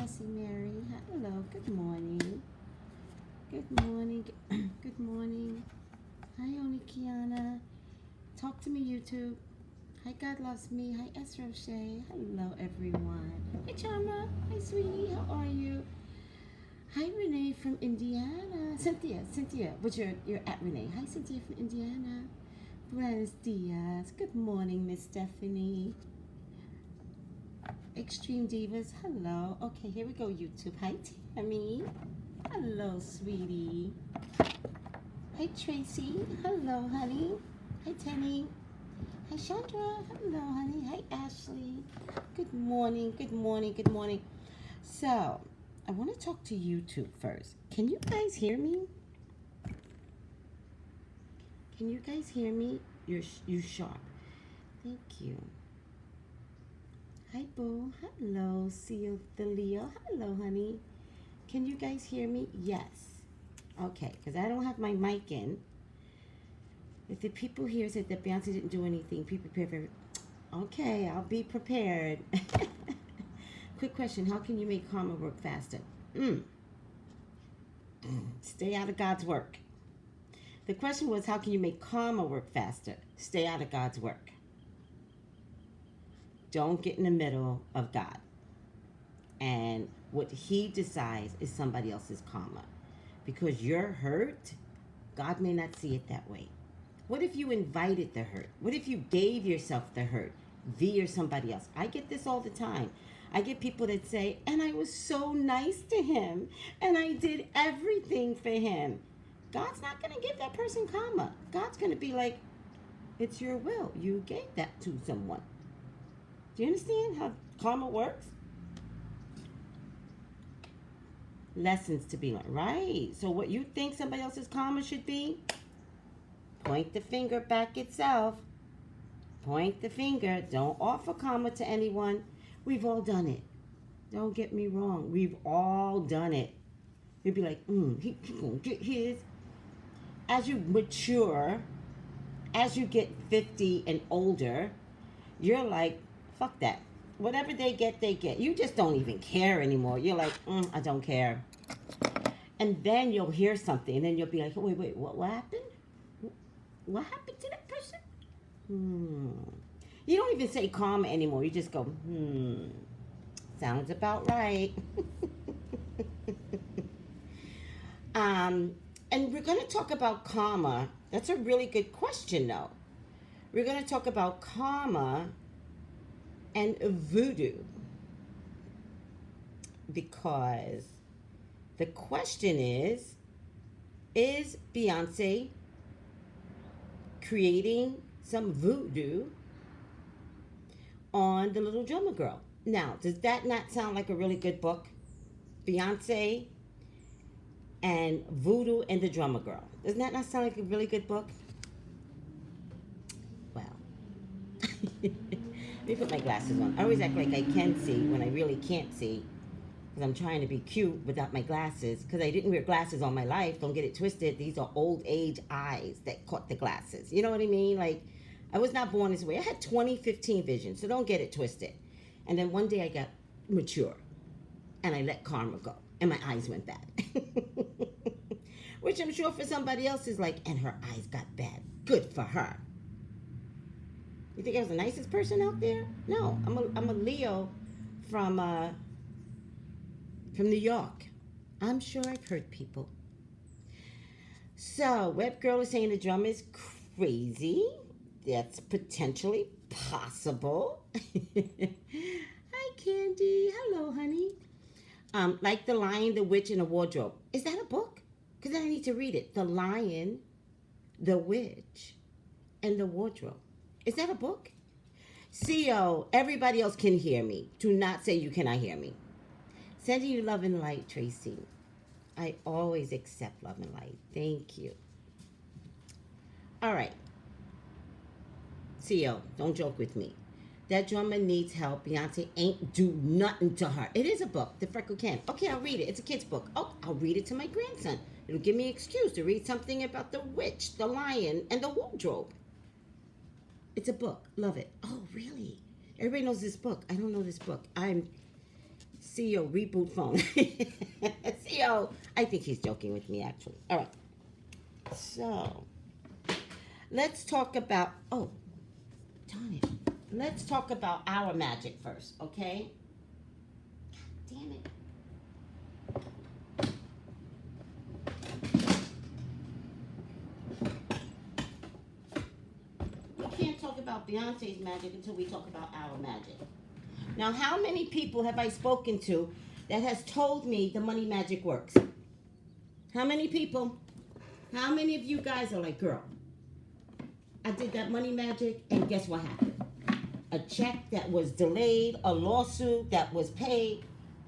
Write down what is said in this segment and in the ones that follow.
Jessie Mary. Hello. Good morning. Good morning. Good morning. Hi, Oni Kiana. Talk to me, YouTube. Hi, God Loves Me. Hi, S. Roche. Hello, everyone. Hi, Charma. Hi, sweetie. How are you? Hi, Renee from Indiana. Cynthia. But you're at Renee. Hi, Cynthia from Indiana. Buenos dias. Good morning, Miss Stephanie. Extreme Divas. Hello. Okay, here we go, YouTube. Hi, Tammy. Hello, sweetie. Hi, Tracy. Hello, honey. Hi, Tenny. Hi, Chandra. Hello, honey. Hi, Ashley. Good morning. Good morning. Good morning. So, I want to talk to YouTube first. Can you guys hear me? Can you guys hear me? You're sharp. Thank you. Hi, Boo. Hello, Seal the Leo. Hello, honey. Can you guys hear me? Yes. Okay, because I don't have my mic in. If the people here said that Beyonce didn't do anything, be prepared for... Okay, I'll be prepared. Quick question. How can you make karma work faster? Stay out of God's work. The question was, how can you make karma work faster? Stay out of God's work. Don't get in the middle of God. And what he decides is somebody else's karma. Because you're hurt, God may not see it that way. What if you invited the hurt? What if you gave yourself the hurt via somebody else? I get this all the time. I get people that say, and I was so nice to him, and I did everything for him. God's not going to give that person karma. God's going to be like, it's your will. You gave that to someone. Do you understand how karma works? Lessons to be learned. Right. So what you think somebody else's karma should be, point the finger back itself. Point the finger. Don't offer karma to anyone. We've all done it. Don't get me wrong. We've all done it. You'd be like, he gonna get his. As you mature, as you get 50 and older, you're like, fuck that. Whatever they get. You just don't even care anymore. You're like, I don't care. And then you'll hear something, and then you'll be like, wait, what happened? What happened to that person? You don't even say karma anymore. You just go, sounds about right. And we're going to talk about karma. That's a really good question, though. We're going to talk about karma and voodoo. Because the question is Beyonce creating some voodoo on the little drummer girl? Now, does that not sound like a really good book? Beyonce and Voodoo and the Drummer Girl. Doesn't that not sound like a really good book? Well, let me put my glasses on. I always act like I can see when I really can't see, because I'm trying to be cute without my glasses, because I didn't wear glasses all my life. Don't get it twisted. These are old age eyes that caught the glasses. You know what I mean? Like, I was not born this way. I had 20/15 vision, so don't get it twisted. And then one day I got mature, and I let karma go, and my eyes went bad. Which I'm sure for somebody else is like, and her eyes got bad. Good for her. You think I was the nicest person out there? No, I'm a Leo from New York. I'm sure I've hurt people. So, Web Girl is saying the drum is crazy. That's potentially possible. Hi, Candy. Hello, honey. Like The Lion, the Witch, and the Wardrobe. Is that a book? Because then I need to read it. The Lion, the Witch, and the Wardrobe. Is that a book? CO, everybody else can hear me. Do not say you cannot hear me. Sending you love and light, Tracy. I always accept love and light. Thank you. All right. CO, don't joke with me. That drummer needs help. Beyonce ain't do nothing to her. It is a book, The Freckle Can. Okay, I'll read it. It's a kid's book. Oh, I'll read it to my grandson. It'll give me an excuse to read something about the witch, the lion, and the wardrobe. It's a book. Love it. Oh, really? Everybody knows this book. I don't know this book. I'm CEO reboot phone. CEO, I think he's joking with me actually. All right. So, let's talk about, oh, darn it. Let's talk about our magic first, okay? Damn it. We can't talk about Beyonce's magic until we talk about our magic. Now, how many people have I spoken to that has told me the money magic works? How many people? How many of you guys are like, girl, I did that money magic, and guess what happened? A check that was delayed, a lawsuit that was paid.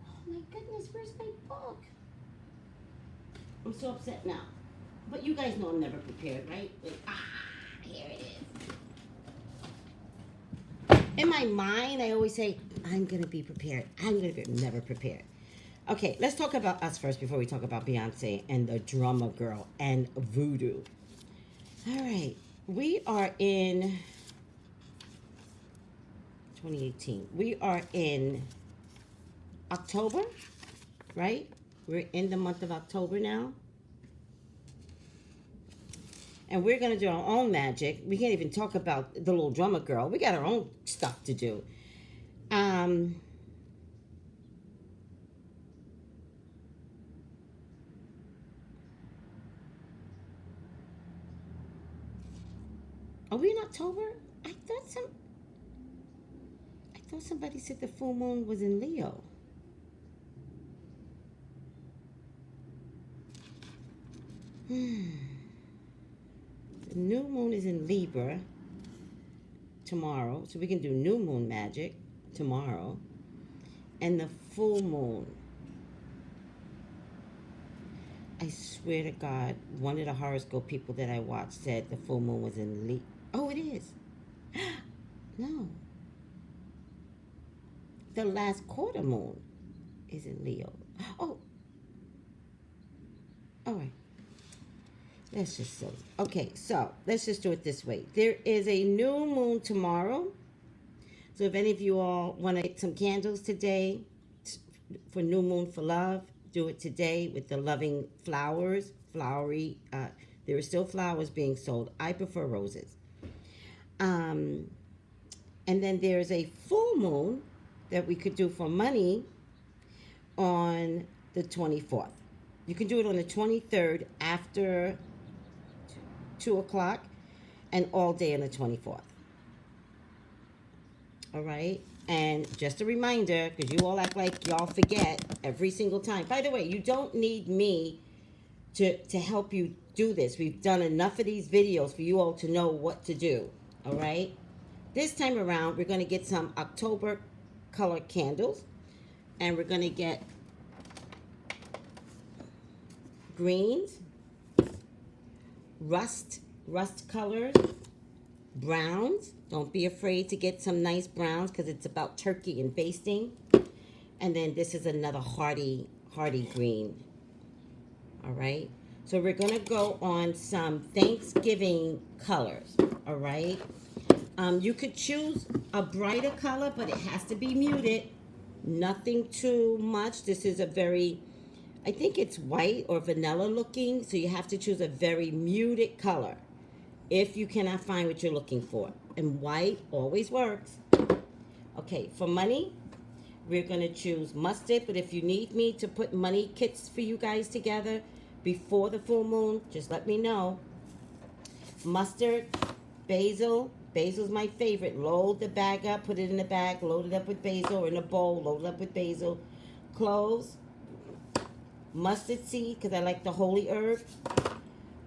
Oh my goodness, where's my book? I'm so upset now. But you guys know I'm never prepared, right? Like, here it is. In my mind, I always say, I'm going to be prepared. I'm going to be never prepared. Okay, let's talk about us first before we talk about Beyonce and the drummer girl and voodoo. All right, we are in 2018. We are in October, right? We're in the month of October now. And we're going to do our own magic. We can't even talk about the little drummer girl. We got our own stuff to do. Are we in October? I thought somebody said the full moon was in Leo. The new moon is in Libra tomorrow, so we can do new moon magic tomorrow. And the full moon, I swear to God, one of the horoscope people that I watched said the full moon was in Libra. Oh, it is. No. The last quarter moon is in Leo. Oh. All right. That's just silly. Okay, so let's just do it this way. There is a new moon tomorrow. So if any of you all want to light some candles today for new moon for love, do it today with the loving flowers, flowery. There are still flowers being sold. I prefer roses. And then there's a full moon that we could do for money on the 24th. You can do it on the 23rd after 2 o'clock and all day on the 24th. All right? And just a reminder, because you all act like y'all forget every single time. By the way, you don't need me to help you do this. We've done enough of these videos for you all to know what to do. All right? This time around, we're going to get some October color candles. And we're going to get greens, rust colors, browns. Don't be afraid to get some nice browns because it's about turkey and basting. And then this is another hardy green. All right. So we're going to go on some Thanksgiving colors. All right. You could choose a brighter color, but it has to be muted. Nothing too much. This is a very, I think it's white or vanilla looking. So you have to choose a very muted color if you cannot find what you're looking for. And white always works. Okay, for money, we're going to choose mustard. But if you need me to put money kits for you guys together before the full moon, just let me know. Mustard, basil. Basil's my favorite. Load the bag up, put it in the bag, load it up with basil, or in a bowl, load it up with basil. Cloves, mustard seed, because I like the holy herb.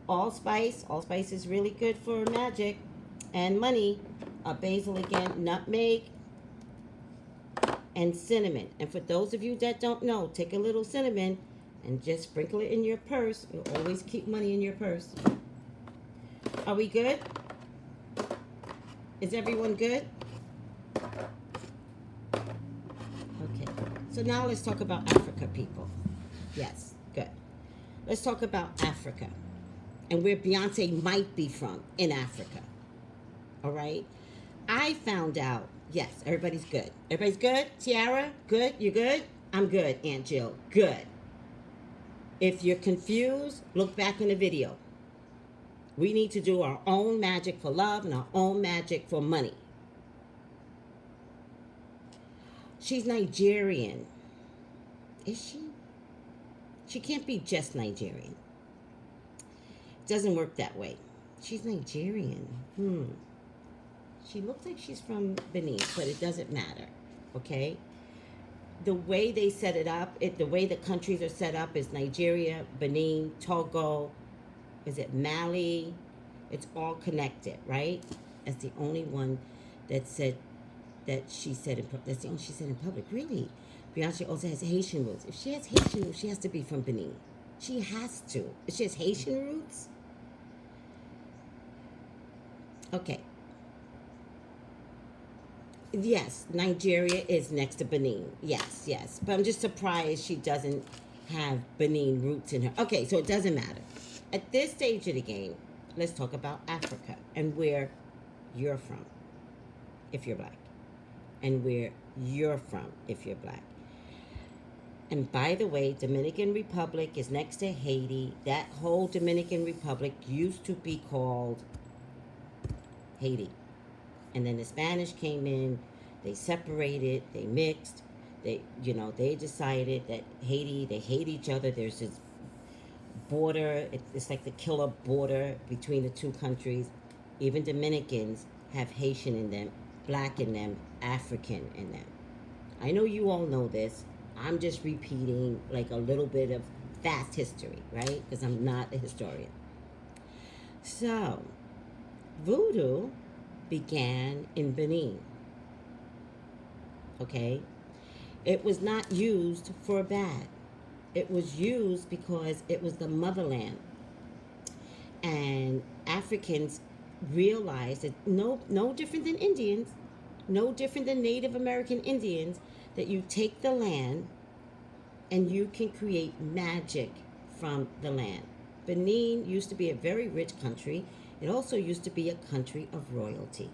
Allspice. Allspice is really good for magic. And money. Basil again, nutmeg, and cinnamon. And for those of you that don't know, take a little cinnamon and just sprinkle it in your purse. You'll always keep money in your purse. Are we good? Is everyone good? Okay. So now let's talk about Africa, people. Yes, good. Let's talk about Africa and where Beyonce might be from in Africa. All right? I found out, yes, everybody's good. Everybody's good? Tiara, good? You good? I'm good, Aunt Jill. Good. If you're confused, look back in the video. We need to do our own magic for love and our own magic for money. She's Nigerian. Is she? She can't be just Nigerian. Doesn't work that way. She's Nigerian. She looks like she's from Benin, but it doesn't matter. Okay? The way they set it up, the way the countries are set up is Nigeria, Benin, Togo, is it Mali? It's all connected, right? That's the only one that said that she said in that's the only she said in public. Really? Beyoncé also has Haitian roots. If she has Haitian roots, she has to be from Benin. She has to. If she has Haitian roots? Okay. Yes, Nigeria is next to Benin. Yes. But I'm just surprised she doesn't have Benin roots in her. Okay, so it doesn't matter. At this stage of the game, let's talk about Africa and where you're from, if you're black. And where you're from, if you're black. And by the way, Dominican Republic is next to Haiti. That whole Dominican Republic used to be called Haiti. And then the Spanish came in, they separated, they mixed, they decided that they hate each other. There's this border, it's like the killer border between the two countries. Even Dominicans have Haitian in them, black in them, African in them. I know you all know this. I'm just repeating like a little bit of fast history, right? Because I'm not a historian. So, voodoo began in Benin. Okay? It was not used for bad. It was used because it was the motherland. And Africans realized that no different than Indians, no different than Native American Indians, that you take the land and you can create magic from the land. Benin used to be a very rich country. It also used to be a country of royalty.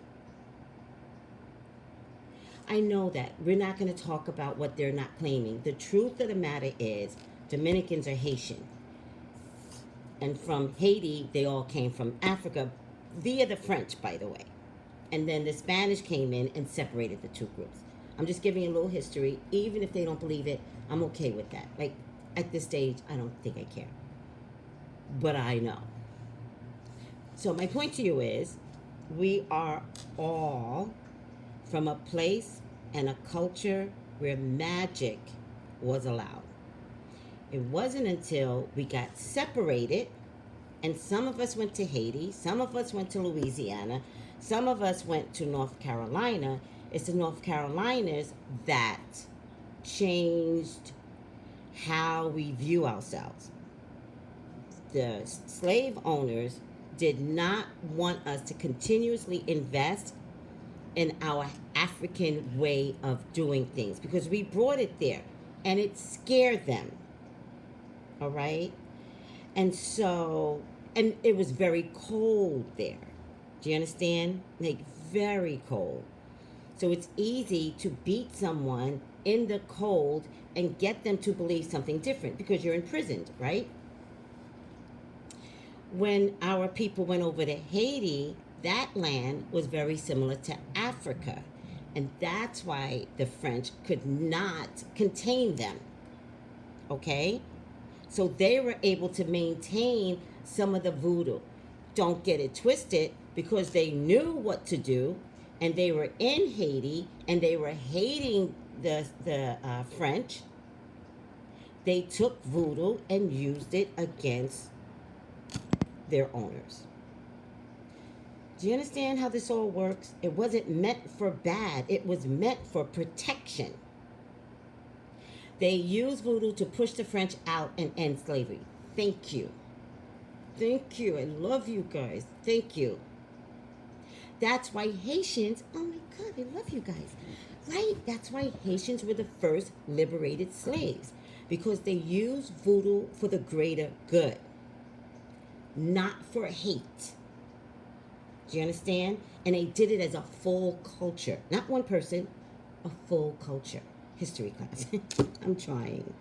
I know that. We're not going to talk about what they're not claiming. The truth of the matter is Dominicans are Haitian. And from Haiti, they all came from Africa via the French, by the way. And then the Spanish came in and separated the two groups. I'm just giving a little history. Even if they don't believe it, I'm okay with that. Like, at this stage, I don't think I care. But I know. So my point to you is, we are all from a place and a culture where magic was allowed. It wasn't until we got separated, and some of us went to Haiti, some of us went to Louisiana, some of us went to North Carolina. It's the North Carolinas that changed how we view ourselves. The slave owners did not want us to continuously invest in our African way of doing things because we brought it there and it scared them. All right? And so, and it was very cold there. Do you understand? Like, very cold. So it's easy to beat someone in the cold and get them to believe something different because you're imprisoned, right? When our people went over to Haiti, that land was very similar to Africa. And that's why the French could not contain them. Okay? So they were able to maintain some of the voodoo. Don't get it twisted, because they knew what to do, and they were in Haiti, and they were hating the French. They took voodoo and used it against their owners. Do you understand how this all works? It wasn't meant for bad. It was meant for protection. They used voodoo to push the French out and end slavery. Thank you. Thank you. I love you guys. Thank you. That's why Haitians, oh my God, I love you guys. Right? That's why Haitians were the first liberated slaves. Because they used voodoo for the greater good. Not for hate. Do you understand? And they did it as a full culture. Not one person, a full culture. history class. I'm trying.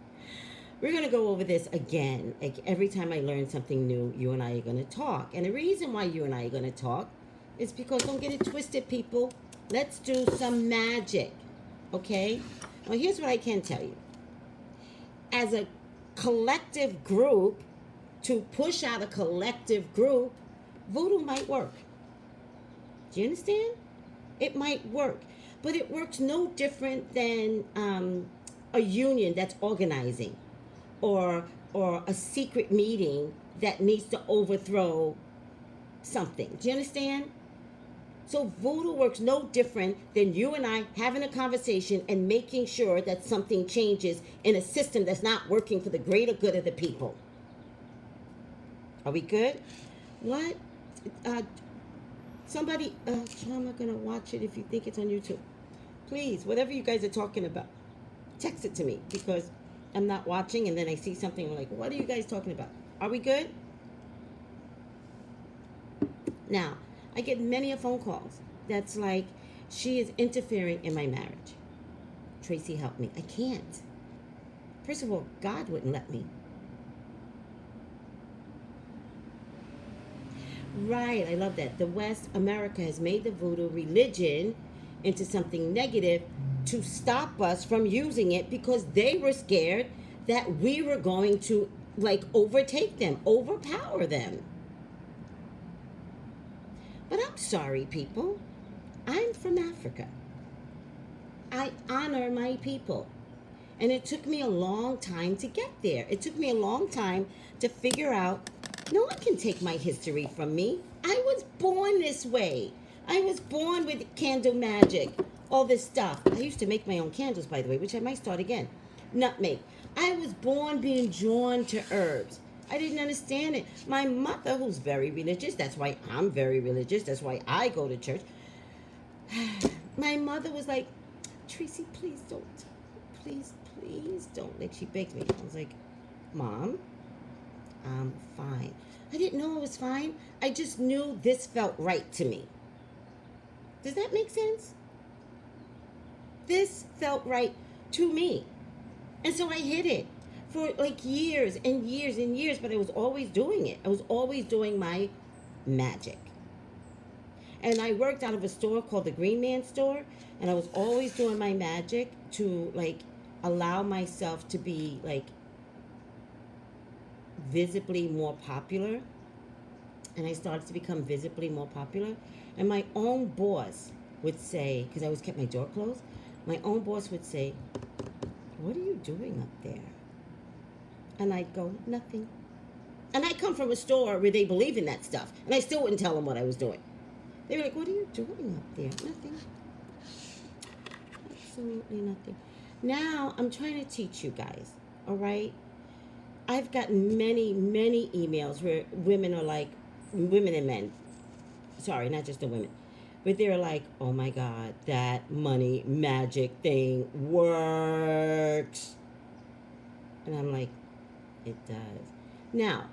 We're going to go over this again. Like every time I learn something new, you and I are going to talk. And the reason why you and I are going to talk is because, don't get it twisted, people. Let's do some magic. Okay? Well, here's what I can tell you. As a collective group, to push out a collective group, voodoo might work. Do you understand? It might work. But it works no different than a union that's organizing, or a secret meeting that needs to overthrow something. Do you understand? So voodoo works no different than you and I having a conversation and making sure that something changes in a system that's not working for the greater good of the people. Are we good? What? Somebody, I'm not going to watch it if you think it's on YouTube. Please, whatever you guys are talking about, text it to me, because I'm not watching and then I see something I'm like, what are you guys talking about? Are we good? Now, I get many phone calls that's like, she is interfering in my marriage. Tracey, help me. I can't. First of all, God wouldn't let me. Right, I love that. The West, America, has made the voodoo religion into something negative to stop us from using it, because they were scared that we were going to, like, overtake them, overpower them. But I'm sorry, people. I'm from Africa. I honor my people. And it took me a long time to get there. It took me a long time to figure out, no one can take my history from me. I was born this way. I was born with candle magic, all this stuff. I used to make my own candles, by the way, which I might start again. Nutmeg. I was born being drawn to herbs. I didn't understand it. My mother, who's very religious, that's why I'm very religious, that's why I go to church. My mother was like, Tracey, please don't. Please don't. Like, she begged me. I was like, Mom, I'm fine. I didn't know I was fine. I just knew this felt right to me. Does that make sense? This felt right to me. And so I hid it for like years and years and years, but I was always doing it. I was always doing my magic. And I worked out of a store called the Green Man Store, and I was always doing my magic to, like, allow myself to be, like, visibly more popular. And I started to become visibly more popular. And my own boss would say, because I always kept my door closed, my own boss would say, what are you doing up there? And I'd go, nothing. And I come from a store where they believe in that stuff, and I still wouldn't tell them what I was doing. They were like, what are you doing up there? Nothing. Absolutely nothing. Now, I'm trying to teach you guys, all right? I've gotten many, many emails where women are like, women and men, sorry, not just the women, but they're like, oh my God, that money magic thing works. And I'm like, it does. Now,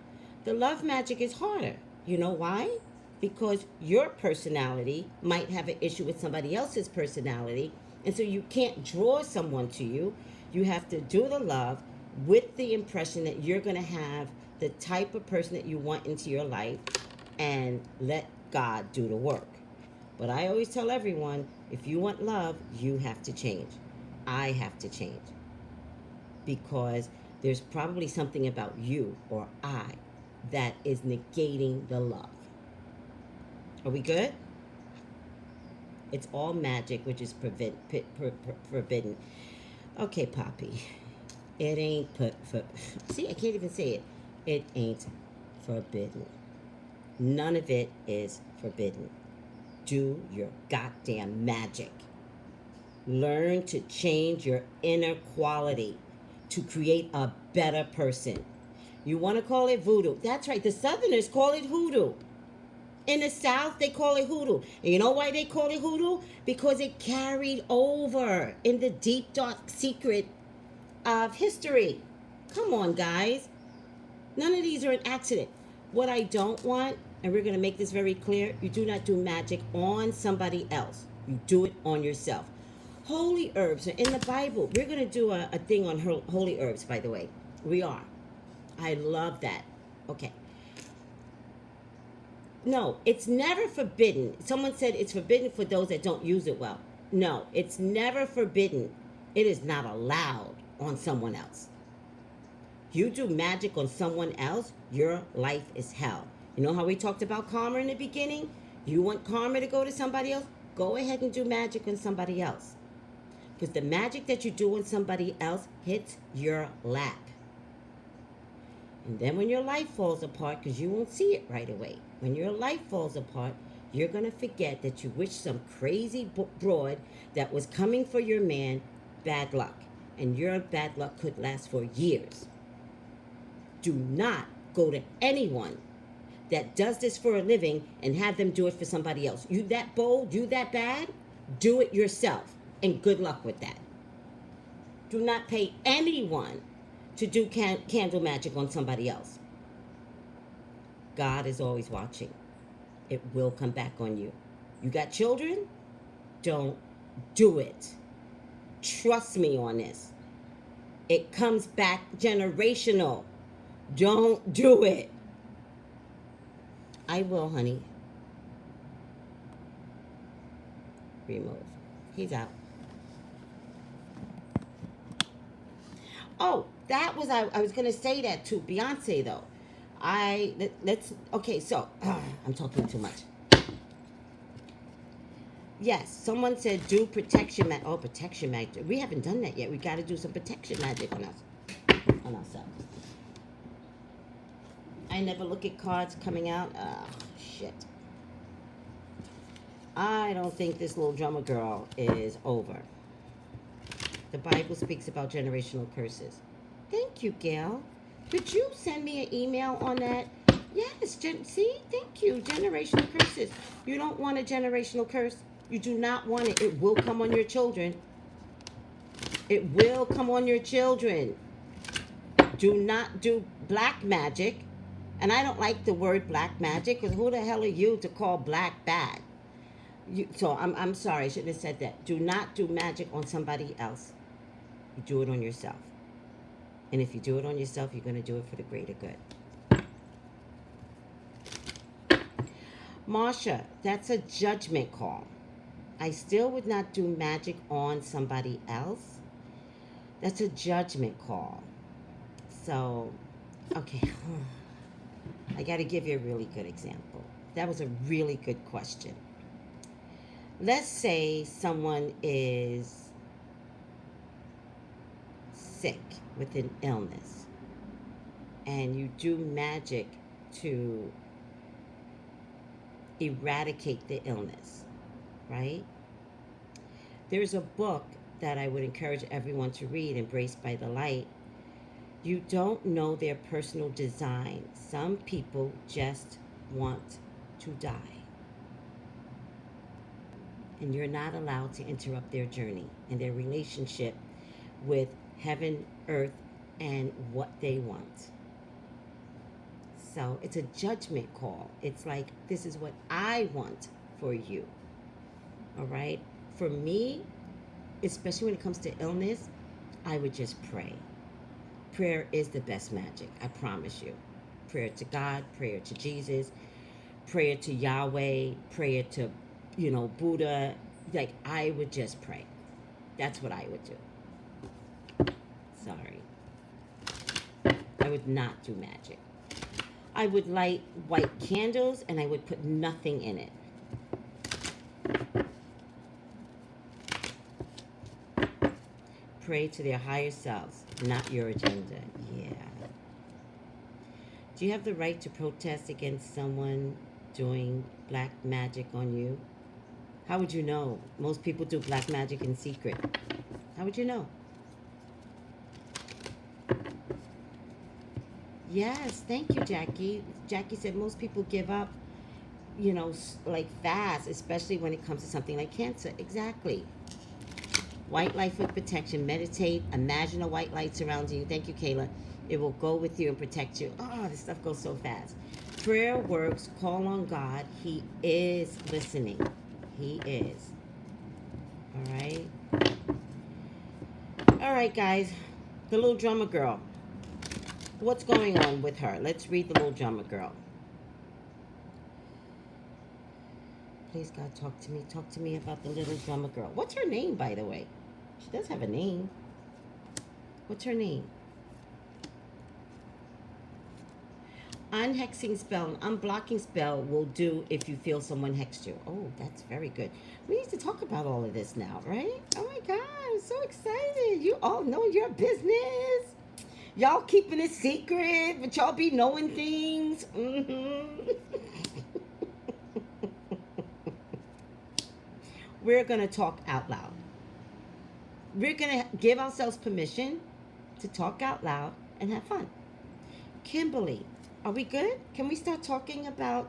the love magic is harder. You know why? Because your personality might have an issue with somebody else's personality, and so you can't draw someone to you. You have to do the love with the impression that you're going to have the type of person that you want into your life, and let God do the work. But I always tell everyone, if you want love, you have to change. I have to change. Because there's probably something about you or I that is negating the love. Are we good? It's all magic, which is forbidden. Okay, Poppy. It ain't see, I can't even say it. It ain't forbidden. None of it is forbidden. Do your goddamn magic. Learn to change your inner quality to create a better person. You want to call it voodoo. That's right. The Southerners call it hoodoo. In the South, they call it hoodoo. And you know why they call it hoodoo? Because it carried over in the deep, dark secret of history. Come on, guys. None of these are an accident. What I don't want, and we're going to make this very clear, you do not do magic on somebody else. You do it on yourself. Holy herbs are in the Bible. We're going to do a thing on holy herbs, by the way. We are. I love that. Okay. No, it's never forbidden. Someone said it's forbidden for those that don't use it well. No, it's never forbidden. It is not allowed on someone else. You do magic on someone else, your life is hell. You know how we talked about karma in the beginning? You want karma to go to somebody else? Go ahead and do magic on somebody else. Because the magic that you do on somebody else hits your lap. And then when your life falls apart, because you won't see it right away, when your life falls apart, you're going to forget that you wished some crazy broad that was coming for your man bad luck. And your bad luck could last for years. Do not go to anyone that does this for a living and have them do it for somebody else. You that bold, you that bad, do it yourself. And good luck with that. Do not pay anyone to do candle magic on somebody else. God is always watching. It will come back on you. You got children? Don't do it. Trust me on this. It comes back generational. Don't do it. I will, honey. Remove. He's out. Oh, that was, I was going to say that too. Beyoncé, though. Okay, so, I'm talking too much. Yes, someone said do protection magic. Oh, protection magic. We haven't done that yet. We got to do some protection magic on ourselves. I never look at cards coming out. Shit. I don't think this little drummer girl is over. The Bible speaks about generational curses. Thank you, Gail. Could you send me an email on that? Yes, see? Thank you. Generational curses. You don't want a generational curse. You do not want it. It will come on your children. It will come on your children. Do not do black magic. And I don't like the word black magic, because who the hell are you to call black bad? So I'm sorry, I shouldn't have said that. Do not do magic on somebody else. You do it on yourself. And if you do it on yourself, you're going to do it for the greater good. Marsha, that's a judgment call. I still would not do magic on somebody else. That's a judgment call. So, okay. I got to give you a really good example. That was a really good question. Let's say someone is sick with an illness and you do magic to eradicate the illness, right? There's a book that I would encourage everyone to read, Embraced by the Light. You don't know their personal design. Some people just want to die. And you're not allowed to interrupt their journey and their relationship with heaven, earth, and what they want. So it's a judgment call. It's like, this is what I want for you. All right? For me, especially when it comes to illness, I would just pray. Prayer is the best magic, I promise you. Prayer to God, prayer to Jesus, prayer to Yahweh, prayer to, Buddha. Like, I would just pray. That's what I would do. Sorry. I would not do magic. I would light white candles and I would put nothing in it. Pray to their higher selves, not your agenda. Yeah. Do you have the right to protest against someone doing black magic on you? How would you know? Most people do black magic in secret. How would you know? Yes, thank you, Jackie. Jackie said most people give up, like fast, especially when it comes to something like cancer. Exactly. White light for protection. Meditate. Imagine a white light surrounding you. Thank you, Kayla. It will go with you and protect you. Oh, this stuff goes so fast. Prayer works. Call on God. He is listening. He is. All right? All right, guys. The little drummer girl. What's going on with her? Let's read the little drummer girl. Please, God, talk to me. Talk to me about the little drummer girl. What's her name, by the way? She does have a name. What's her name? Unhexing spell, an unblocking spell will do if you feel someone hexed you. Oh, that's very good. We need to talk about all of this now, right? Oh my God, I'm so excited. You all know your business. Y'all keeping it secret, but y'all be knowing things. We're going to talk out loud. We're going to give ourselves permission to talk out loud and have fun. Kimberly, are we good? Can we start talking about,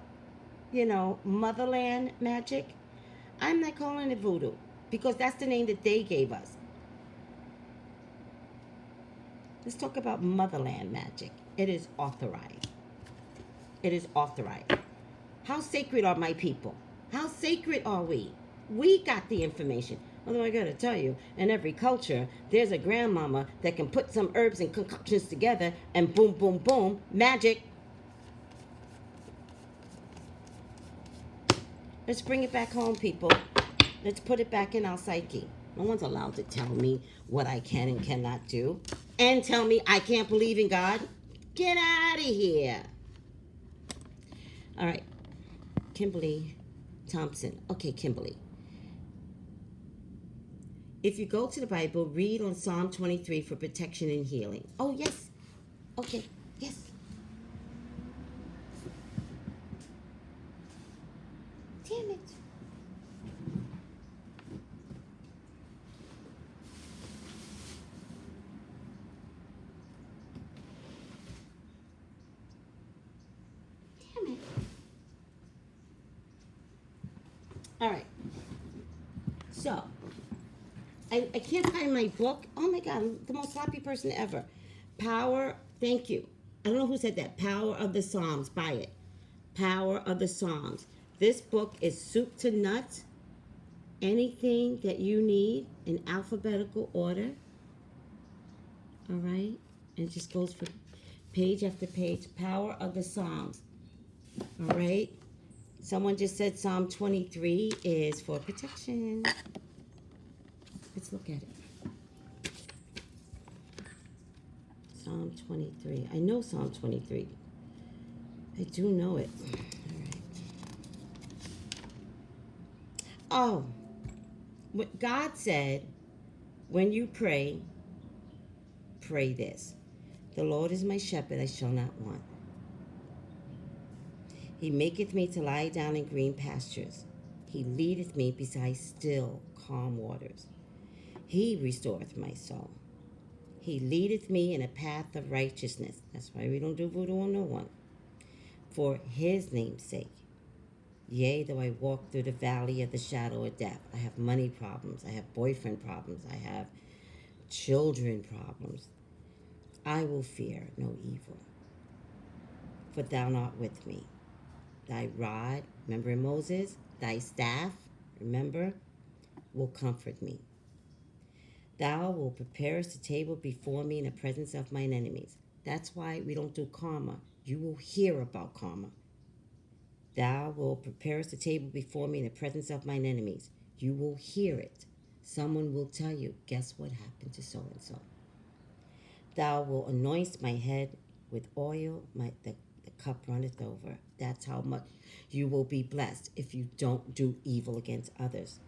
motherland magic? I'm not calling it voodoo because that's the name that they gave us. Let's talk about motherland magic. It is authorized. It is authorized. How sacred are my people? How sacred are we? We got the information. Although I gotta tell you, in every culture, there's a grandmama that can put some herbs and concoctions together and boom, boom, boom, magic. Let's bring it back home, people. Let's put it back in our psyche. No one's allowed to tell me what I can and cannot do. And tell me I can't believe in God. Get out of here. All right. Kimberly Thompson. Okay, Kimberly. If you go to the Bible, read on Psalm 23 for protection and healing. Oh, yes. Okay, yes. Damn it. Damn it. All right. So, I can't find my book. Oh my God, I'm the most sloppy person ever. Power, thank you. I don't know who said that. Power of the Psalms. Buy it. Power of the Psalms. This book is soup to nuts. Anything that you need in alphabetical order. All right? And it just goes for page after page. Power of the Psalms. All right? Someone just said Psalm 23 is for protection. Let's look at it. Psalm 23. I know Psalm 23. I do know it. All right. Oh, what God said, when you pray, pray this. The Lord is my shepherd, I shall not want. He maketh me to lie down in green pastures. He leadeth me beside still, calm waters. He restoreth my soul. He leadeth me in a path of righteousness. That's why we don't do voodoo on no one. For his name's sake. Yea, though I walk through the valley of the shadow of death. I have money problems. I have boyfriend problems. I have children problems. I will fear no evil. For thou art with me. Thy rod, remember Moses? Thy staff, remember, will comfort me. Thou wilt prepare us a table before me in the presence of mine enemies. That's why we don't do karma. You will hear about karma. Thou wilt prepare us a table before me in the presence of mine enemies. You will hear it. Someone will tell you, guess what happened to so-and-so. Thou wilt anoint my head with oil, the cup runneth over. That's how much you will be blessed if you don't do evil against others.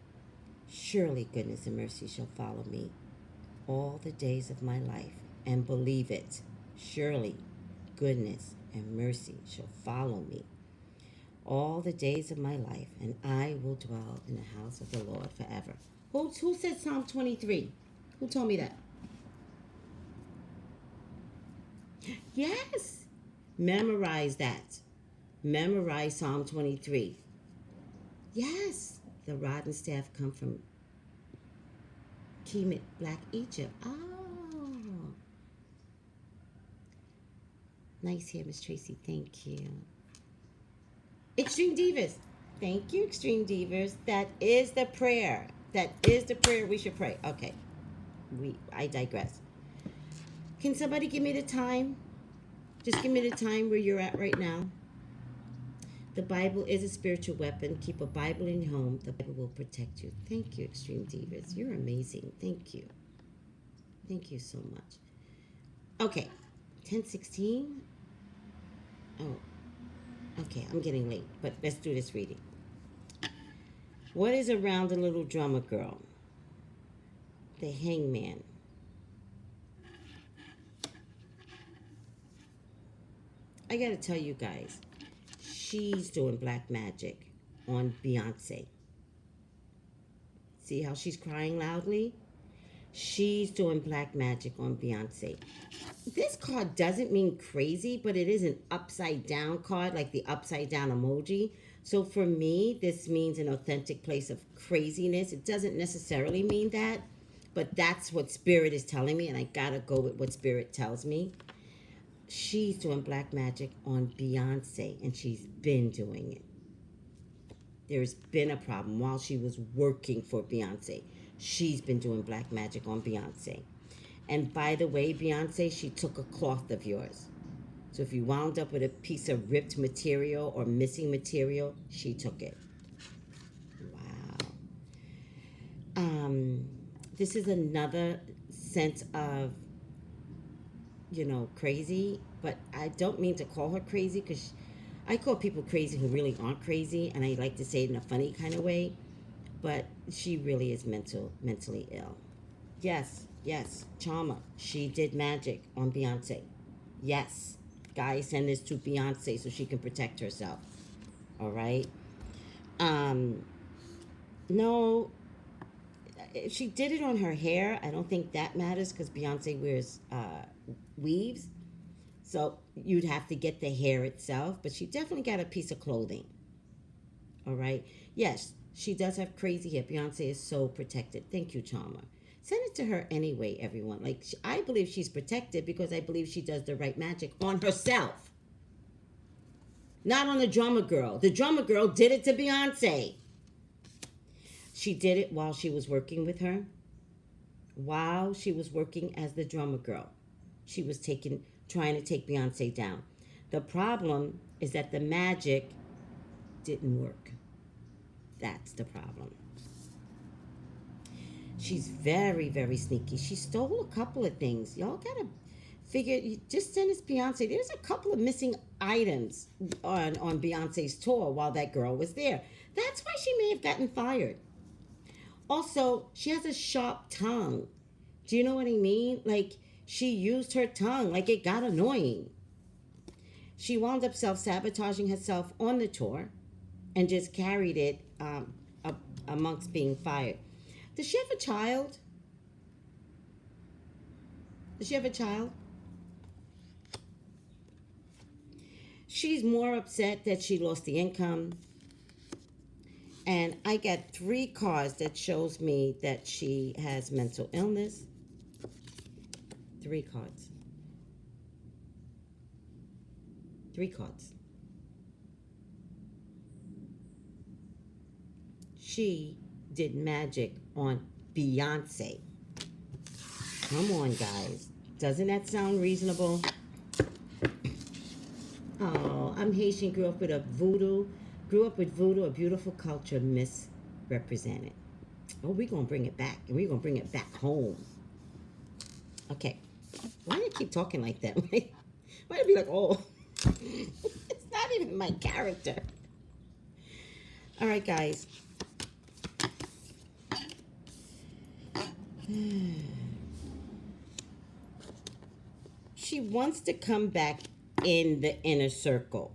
Surely goodness and mercy shall follow me all the days of my life, and believe it. Surely goodness and mercy shall follow me all the days of my life, and I will dwell in the house of the Lord forever. Who said Psalm 23? Who told me that? Yes. Memorize that. Memorize Psalm 23. Yes. The rod and staff come from Kemet, Black Egypt. Oh. Nice here, Miss Tracy. Thank you. Extreme Divas. Thank you, Extreme Divas. That is the prayer. That is the prayer we should pray. Okay. I digress. Can somebody give me the time? Just give me the time where you're at right now. The Bible is a spiritual weapon. Keep a Bible in your home. The Bible will protect you. Thank you, Extreme Divas. You're amazing. Thank you. Thank you so much. Okay. 10:16. Oh, okay. I'm getting late, but let's do this reading. What is around the little drummer girl? The hangman. I gotta tell you guys, she's doing black magic on Beyoncé. See how she's crying loudly? She's doing black magic on Beyoncé. This card doesn't mean crazy, but it is an upside down card, like the upside down emoji. So for me, this means an authentic place of craziness. It doesn't necessarily mean that, but that's what Spirit is telling me, and I gotta go with what Spirit tells me. She's doing black magic on Beyoncé, and she's been doing it. There's been a problem while she was working for Beyoncé. She's been doing black magic on Beyoncé. And by the way, Beyoncé, she took a cloth of yours. So if you wound up with a piece of ripped material or missing material, she took it. Wow. This is another sense of, crazy, but I don't mean to call her crazy, because I call people crazy who really aren't crazy, and I like to say it in a funny kind of way, but she really is mentally ill. Yes, Charma, she did magic on Beyoncé. Yes, guys, send this to Beyoncé so she can protect herself. All right. No, if she did it on her hair, I don't think that matters, because Beyoncé wears weaves, so you'd have to get the hair itself, but she definitely got a piece of clothing. All right. Yes, she does have crazy hair. Beyoncé is so protected. Thank you, Charma. Send it to her anyway, everyone. Like, I believe she's protected because I believe she does the right magic on herself. Not on the drummer girl. The drummer girl did it to Beyoncé. She did it while she was working with her. While she was working as the drummer girl. She was trying to take Beyoncé down. The problem is that the magic didn't work. That's the problem. She's very, very sneaky. She stole a couple of things. Y'all gotta figure, just send this Beyoncé. There's a couple of missing items on Beyonce's tour while that girl was there. That's why she may have gotten fired. Also, she has a sharp tongue. Do you know what I mean? Like, she used her tongue. Like, it got annoying. She wound up self-sabotaging herself on the tour and just carried it amongst being fired. Does she have a child? Does she have a child? She's more upset that she lost the income. And I got 3 cards that shows me that she has mental illness. 3 cards. 3 cards. She did magic on Beyoncé. Come on, guys. Doesn't that sound reasonable? Oh, I'm Haitian, grew up with voodoo, a beautiful culture misrepresented. Oh, we're going to bring it back, and we're going to bring it back home. Okay. Why do you keep talking like that? Why do you be like, oh, it's not even my character. All right, guys. She wants to come back in the inner circle.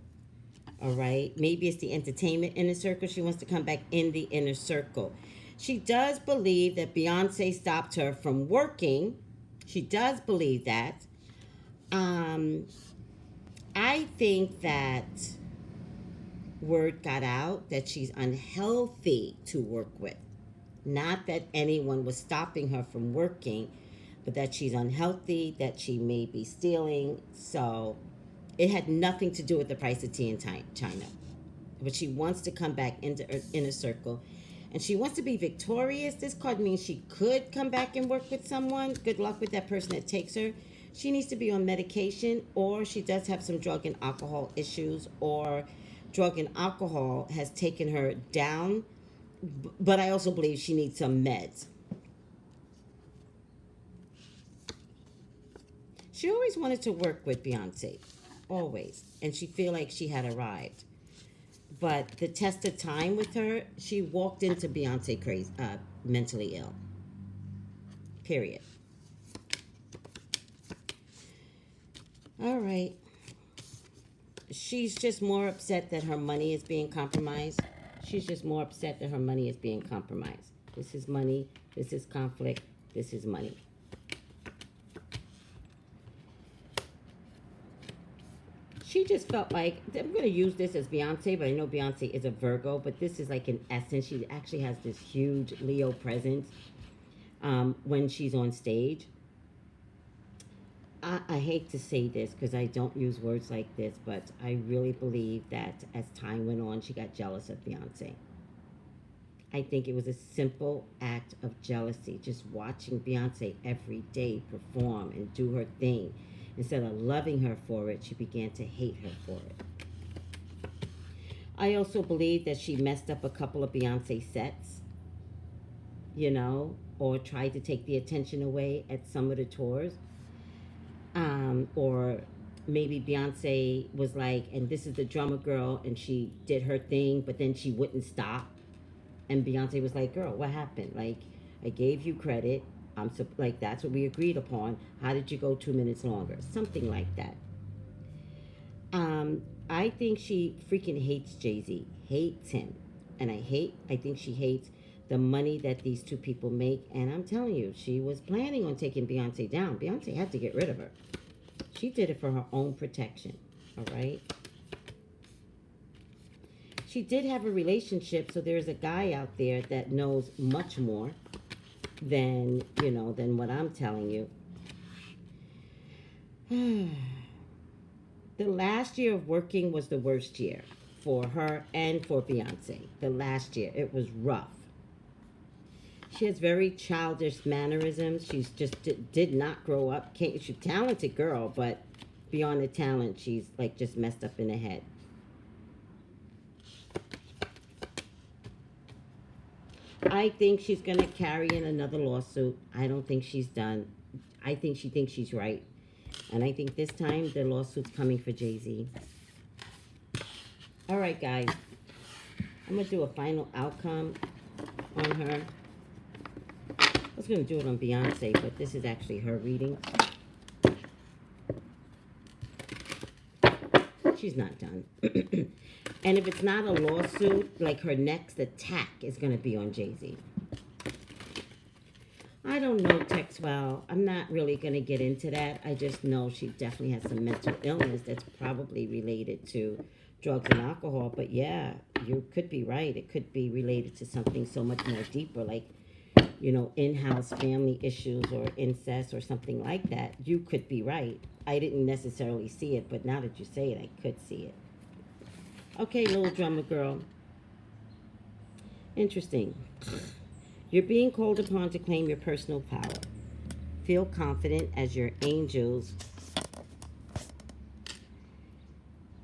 All right. Maybe it's the entertainment inner circle. She wants to come back in the inner circle. She does believe that Beyoncé stopped her from working. She does believe that. I think that word got out that she's unhealthy to work with. Not that anyone was stopping her from working, but that she's unhealthy, that she may be stealing. So it had nothing to do with the price of tea in China. But she wants to come back into her inner circle. And she wants to be victorious. This card means she could come back and work with someone. Good luck with that person that takes her. She needs to be on medication, or she does have some drug and alcohol issues, or drug and alcohol has taken her down. But I also believe she needs some meds. She always wanted to work with Beyoncé, always. And she feel like she had arrived. But the test of time with her, she walked into Beyoncé crazy, mentally ill. Period. All right. She's just more upset that her money is being compromised. She's just more upset that her money is being compromised. This is money. This is conflict. This is money. She just felt like, I'm going to use this as Beyoncé, but I know Beyoncé is a Virgo, but this is like an essence. She actually has this huge Leo presence when she's on stage. I hate to say this because I don't use words like this, but I really believe that as time went on, she got jealous of Beyoncé. I think it was a simple act of jealousy, just watching Beyoncé every day perform and do her thing. Instead of loving her for it, she began to hate her for it. I also believe that she messed up a couple of Beyoncé sets, you know, or tried to take the attention away at some of the tours. Or maybe Beyoncé was like, and this is the drummer girl, and she did her thing, but then she wouldn't stop. And Beyoncé was like, girl, what happened? Like, I gave you credit. Like, that's what we agreed upon. How did you go 2 minutes longer? Something like that. I think she freaking hates Jay-Z. Hates him. And I think she hates the money that these two people make. And I'm telling you, she was planning on taking Beyoncé down. Beyoncé had to get rid of her. She did it for her own protection. All right? She did have a relationship, so there's a guy out there that knows much more than, you know, than what I'm telling you. The last year of working was the worst year for her and for Beyoncé. The last year, it was rough. She has very childish mannerisms. She's just did not grow up. She's a talented girl, but beyond the talent, she's like just messed up in the head. I think she's going to carry in another lawsuit. I don't think she's done. I think she thinks she's right. And I think this time the lawsuit's coming for Jay-Z. All right, guys. I'm going to do a final outcome on her. I was going to do it on Beyoncé, but this is actually her reading. She's not done. And if it's not a lawsuit, like her next attack is going to be on Jay-Z. I don't know Texwell. I'm not really going to get into that. I just know she definitely has some mental illness that's probably related to drugs and alcohol. But yeah, you could be right. It could be related to something so much more deeper, like, you know, in-house family issues or incest or something like that. You could be right. I didn't necessarily see it, but now that you say it, I could see it. Okay, little drummer girl. Interesting. You're being called upon to claim your personal power. Feel confident as your angels.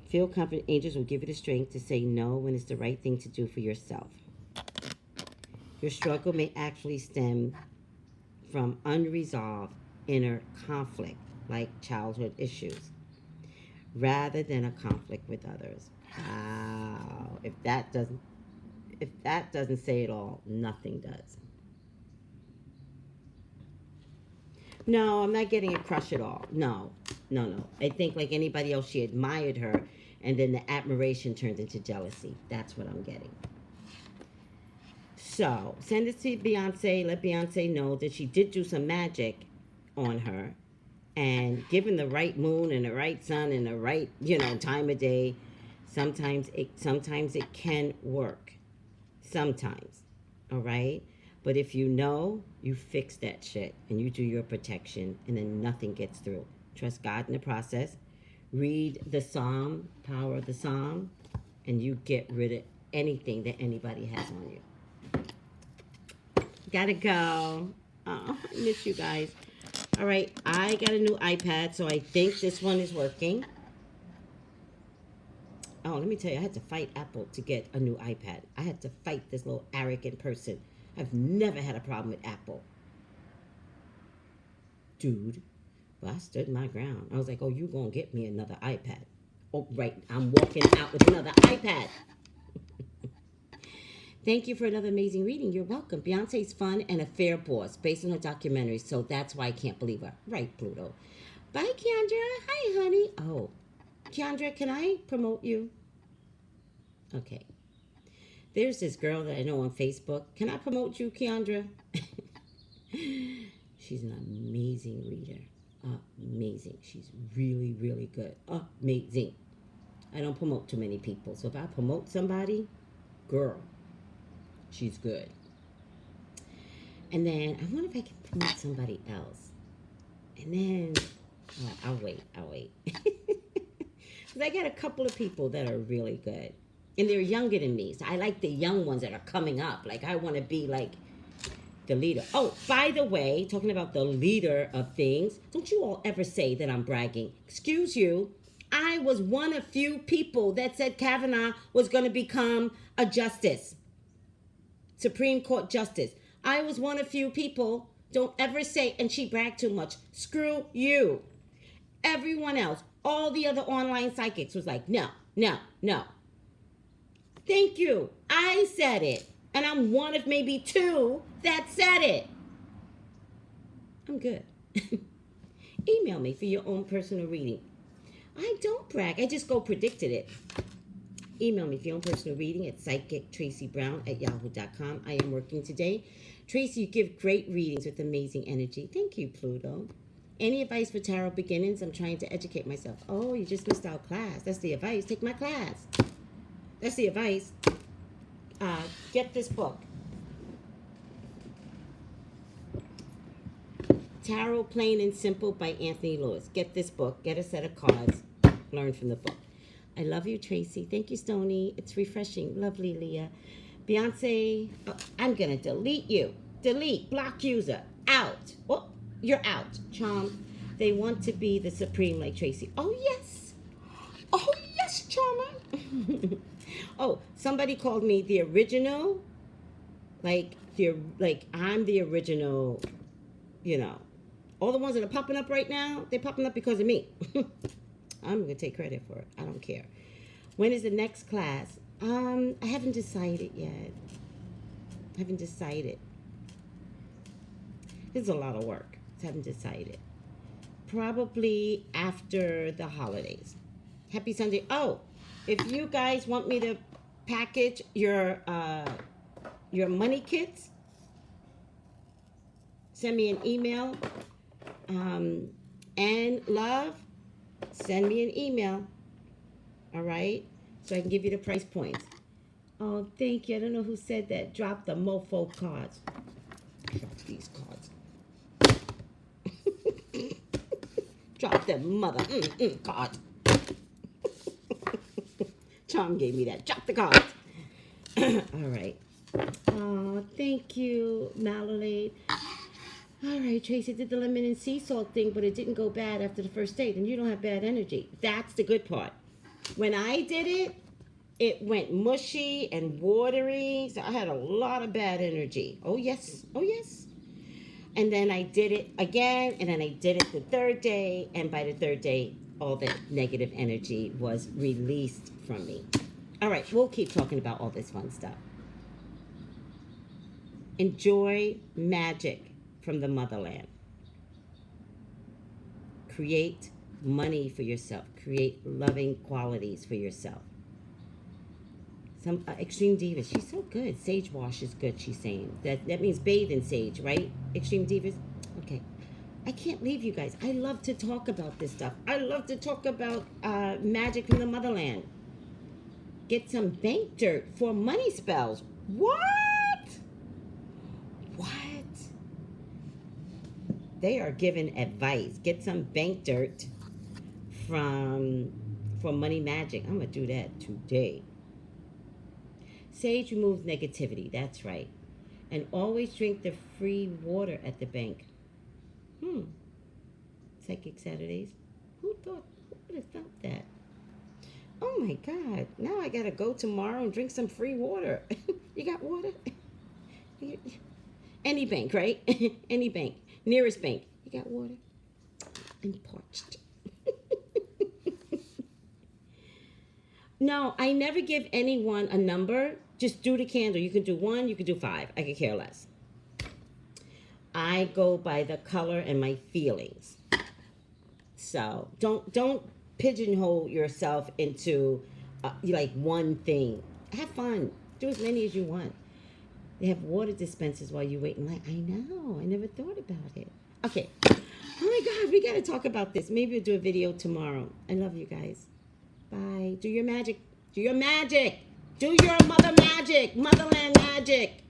Feel confident angels will give you the strength to say no when it's the right thing to do for yourself. Your struggle may actually stem from unresolved inner conflict, like childhood issues, rather than a conflict with others. Wow. If that doesn't say it all, nothing does. No, I'm not getting a crush at all. No. I think like anybody else, she admired her, and then the admiration turned into jealousy. That's what I'm getting. So, send it to Beyoncé. Let Beyoncé know that she did do some magic on her. And given the right moon and the right sun and the right, you know, time of day, sometimes it can work. Sometimes. All right? But if you know, you fix that shit and you do your protection, and then nothing gets through. Trust God in the process. Read the Psalm, power of the Psalm, and you get rid of anything that anybody has on you. Gotta go. Oh, I miss you guys. All right, I got a new iPad, so I think this one is working. Oh, let me tell you, I had to fight Apple to get a new iPad. I had to fight this little arrogant person. I've never had a problem with Apple. Dude, well, I stood my ground. I was like, oh, you gonna get me another iPad. Oh, right, I'm walking out with another iPad. Thank you for another amazing reading. You're welcome. Beyonce's fun and a fair boss based on her documentary, so that's why I can't believe her. Right, Pluto. Bye, Keandra. Hi, honey. Oh, Keandra, can I promote you? Okay. There's this girl that I know on Facebook. Can I promote you, Keandra? She's an amazing reader. Amazing. She's really, really good. Amazing. I don't promote too many people. So if I promote somebody, girl, she's good. And then I wonder if I can promote somebody else. And then I'll wait. Because I got a couple of people that are really good. And they're younger than me. So I like the young ones that are coming up. Like, I want to be like the leader. Oh, by the way, talking about the leader of things, don't you all ever say that I'm bragging. Excuse you. I was one of few people that said Kavanaugh was going to become a justice. Supreme Court justice. I was one of few people. Don't ever say, and she bragged too much. Screw you. Everyone else, all the other online psychics was like, no. Thank you. I said it. And I'm one of maybe two that said it. I'm good. Email me for your own personal reading. I don't brag. I just go predicted it. Email me for your own personal reading at psychictraceybrown@yahoo.com. I am working today. Tracy, you give great readings with amazing energy. Thank you, Pluto. Any advice for tarot beginners? I'm trying to educate myself. Oh, you just missed our class. That's the advice. Take my class. That's the advice. Get this book. Tarot Plain and Simple by Anthony Lewis. Get this book. Get a set of cards. Learn from the book. I love you, Tracy. Thank you, Stony. It's refreshing. Lovely, Leah. Beyonce, I'm going to delete you. Delete. Block user. Out. Oh, you're out. Charm. They want to be the supreme like Tracy. Oh, yes. Oh, yes, Charmer. Oh, somebody called me the original. Like I'm the original, you know. All the ones that are popping up right now, they're popping up because of me. I'm going to take credit for it. I don't care. When is the next class? I haven't decided yet. Haven't decided. It's a lot of work. Haven't decided. Probably after the holidays. Happy Sunday. Oh, if you guys want me to package your money kits, send me an email. And love, send me an email. All right? So I can give you the price points. Oh, thank you. I don't know who said that. Drop the mofo cards. Drop these cards. Drop them mother cards. Charm gave me that. Drop the cards. All right. Oh, thank you, Mallory. All right, Tracy did the lemon and sea salt thing, but it didn't go bad after the first date, and you don't have bad energy. That's the good part. When I did it, it went mushy and watery, so I had a lot of bad energy. Oh, yes. Oh, yes. And then I did it again, and then I did it the third day, and by the third day, all the negative energy was released from me. All right, we'll keep talking about all this fun stuff. Enjoy magic from the motherland. Create money for yourself. Create loving qualities for yourself. Some Extreme Divas. She's so good. Sage wash is good, she's saying. That means bathe in sage, right? Extreme Divas? Okay. I can't leave you guys. I love to talk about this stuff. I love to talk about magic from the motherland. Get some bank dirt for money spells. What? What? They are giving advice. Get some bank dirt for money magic. I'm going to do that today. Sage removes negativity. That's right. And always drink the free water at the bank. Psychic Saturdays. Who would have thought that? Oh my God. Now I gotta go tomorrow and drink some free water. You got water? Any bank, right? Any bank. Nearest bank. You got water? I'm parched. No, I never give anyone a number. Just do the candle. You can do 1, you can do 5. I could care less. I go by the color and my feelings. So don't pigeonhole yourself into like one thing. Have fun. Do as many as you want. They have water dispensers while you wait in line. I know. I never thought about it. Okay. Oh my God, we got to talk about this. Maybe we'll do a video tomorrow. I love you guys. Bye. Do your magic. Do your magic. Do your mother magic. Motherland magic.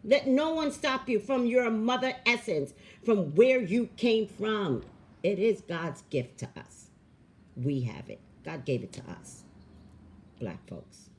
Let no one stop you from your mother essence, from where you came from. It is God's gift to us. We have it. God gave it to us, Black folks.